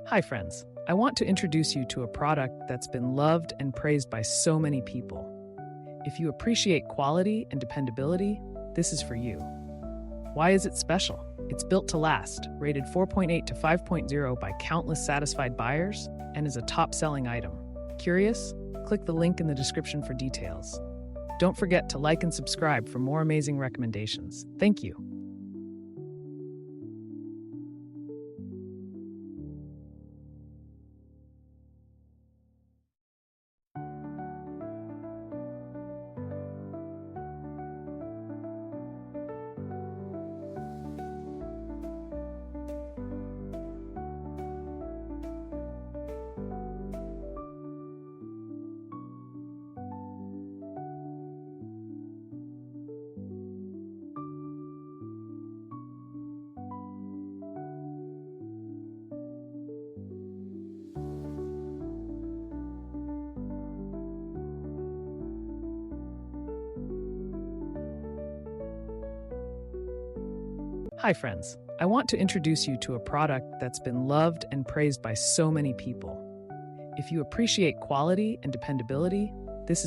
Hi friends, I want to introduce you to a product that's been loved and praised by so many people. If you appreciate quality and dependability, this is for you. Why is it special? It's built to last, rated 4.8 to 5.0 by countless satisfied buyers, and is a top-selling item. Curious? Click the link in the description for details. Don't forget to like and subscribe for more amazing recommendations. Thank you. Hi friends, I want to introduce you to a product that's been loved and praised by so many people. If you appreciate quality and dependability, this is